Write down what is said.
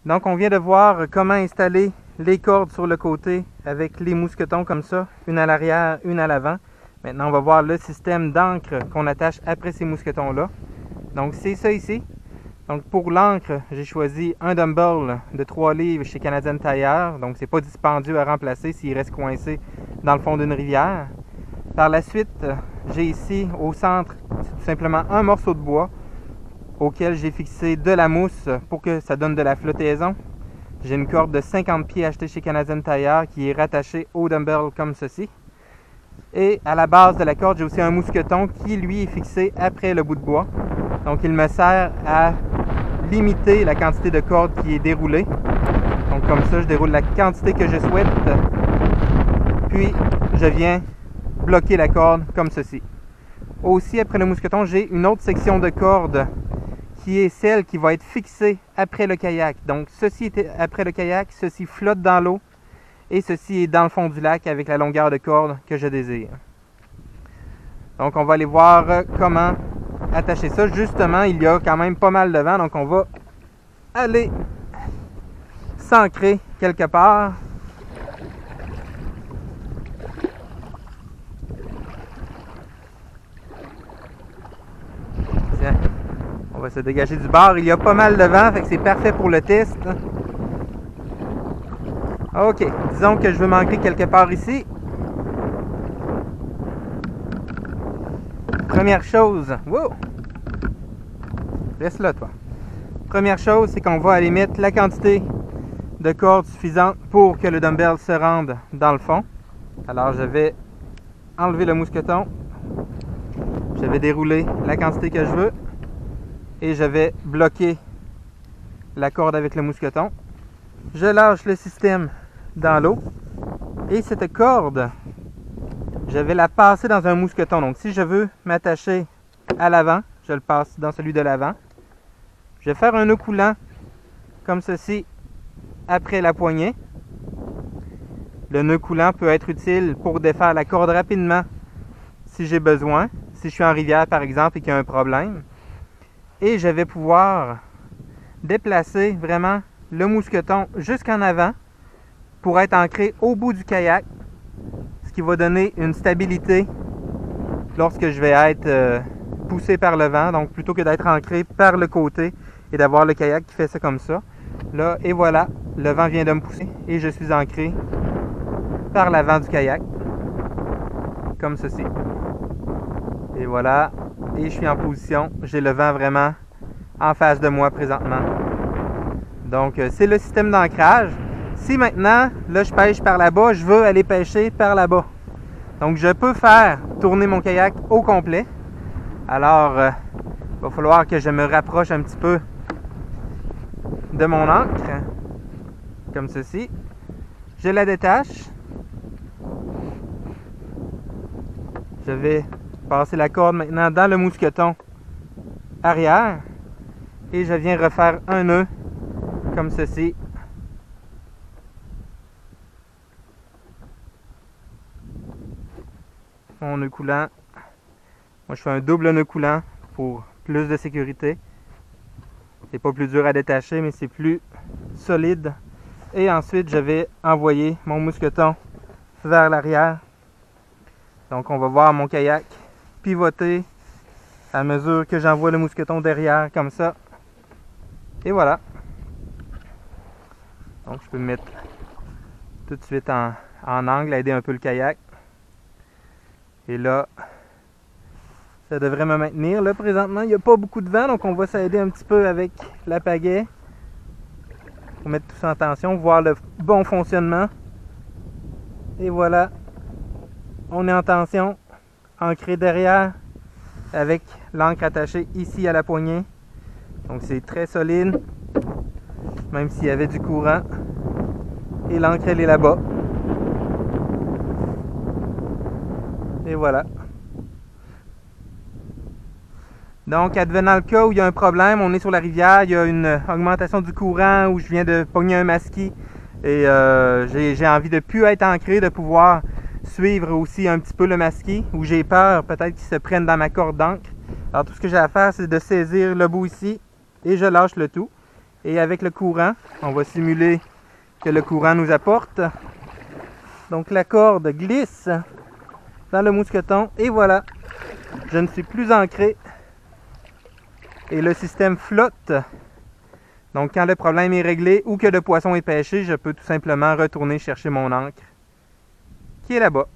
Donc on vient de voir comment installer les cordes sur le côté avec les mousquetons comme ça, une à l'arrière, une à l'avant. Maintenant on va voir le système d'ancre qu'on attache après ces mousquetons-là. Donc c'est ça ici. Donc pour l'ancre, j'ai choisi un dumbbell de 3 livres chez Canadian Tire. Donc c'est pas dispendieux à remplacer s'il reste coincé dans le fond d'une rivière. Par la suite, j'ai ici au centre tout simplement un morceau de bois auquel j'ai fixé de la mousse pour que ça donne de la flottaison. J'ai une corde de 50 pieds achetée chez Canadian Tire qui est rattachée au dumbbell comme ceci. Et à la base de la corde, j'ai aussi un mousqueton qui lui est fixé après le bout de bois. Donc il me sert à limiter la quantité de corde qui est déroulée. Donc comme ça, je déroule la quantité que je souhaite. Puis je viens bloquer la corde comme ceci. Aussi, après le mousqueton, j'ai une autre section de corde qui est celle qui va être fixée après le kayak. Donc ceci est après le kayak, ceci flotte dans l'eau et ceci est dans le fond du lac avec la longueur de corde que je désire. Donc on va aller voir comment attacher ça. Justement, il y a quand même pas mal de vent, donc on va aller s'ancrer quelque part. Tiens, on va se dégager du bord. Il y a pas mal de vent, fait que c'est parfait pour le test. Ok, disons que je veux m'ancrer quelque part ici. Première chose, wow! Reste là, toi. Première chose, c'est qu'on va aller mettre la quantité de corde suffisante pour que le dumbbell se rende dans le fond. Alors, je vais enlever le mousqueton. Je vais dérouler la quantité que je veux. Et je vais bloquer la corde avec le mousqueton. Je lâche le système dans l'eau. Et cette corde, je vais la passer dans un mousqueton. Donc, si je veux m'attacher à l'avant, je le passe dans celui de l'avant. Je vais faire un nœud coulant, comme ceci, après la poignée. Le nœud coulant peut être utile pour défaire la corde rapidement, si j'ai besoin. Si je suis en rivière, par exemple, et qu'il y a un problème. Et je vais pouvoir déplacer vraiment le mousqueton jusqu'en avant pour être ancré au bout du kayak. Ce qui va donner une stabilité lorsque je vais être poussé par le vent. Donc plutôt que d'être ancré par le côté et d'avoir le kayak qui fait ça comme ça. Là, et voilà, le vent vient de me pousser et je suis ancré par l'avant du kayak. Comme ceci. Et voilà, et je suis en position. J'ai le vent vraiment en face de moi présentement. Donc c'est le système d'ancrage. Si maintenant, là je pêche par là-bas, je veux aller pêcher par là-bas. Donc je peux faire tourner mon kayak au complet. Alors, il va falloir que je me rapproche un petit peu de mon ancre. Comme ceci. Je la détache. Je vais passer la corde maintenant dans le mousqueton arrière. Et je viens refaire un nœud comme ceci. Mon nœud coulant. Moi, je fais un double nœud coulant pour plus de sécurité. C'est pas plus dur à détacher, mais c'est plus solide. Et ensuite, je vais envoyer mon mousqueton vers l'arrière. Donc, on va voir mon kayak pivoter à mesure que j'envoie le mousqueton derrière, comme ça. Et voilà. Donc, je peux me mettre tout de suite en angle, aider un peu le kayak. Et là, ça devrait me maintenir. Là, présentement, il n'y a pas beaucoup de vent, donc on va s'aider un petit peu avec la pagaie. Pour mettre tout ça en tension, voir le bon fonctionnement. Et voilà. On est en tension, ancré derrière, avec l'ancre attachée ici à la poignée. Donc c'est très solide, même s'il y avait du courant. Et l'ancre, elle est là-bas. Et voilà. Donc, advenant le cas où il y a un problème, on est sur la rivière, il y a une augmentation du courant, où je viens de pogner un masquis et j'ai envie de plus être ancré, de pouvoir suivre aussi un petit peu le masquis, où j'ai peur peut-être qu'il se prenne dans ma corde d'ancre. Alors, tout ce que j'ai à faire, c'est de saisir le bout ici et je lâche le tout. Et avec le courant, on va simuler que le courant nous apporte. Donc la corde glisse dans le mousqueton et voilà, je ne suis plus ancré et le système flotte. Donc quand le problème est réglé ou que le poisson est pêché, je peux tout simplement retourner chercher mon ancre qui est là-bas.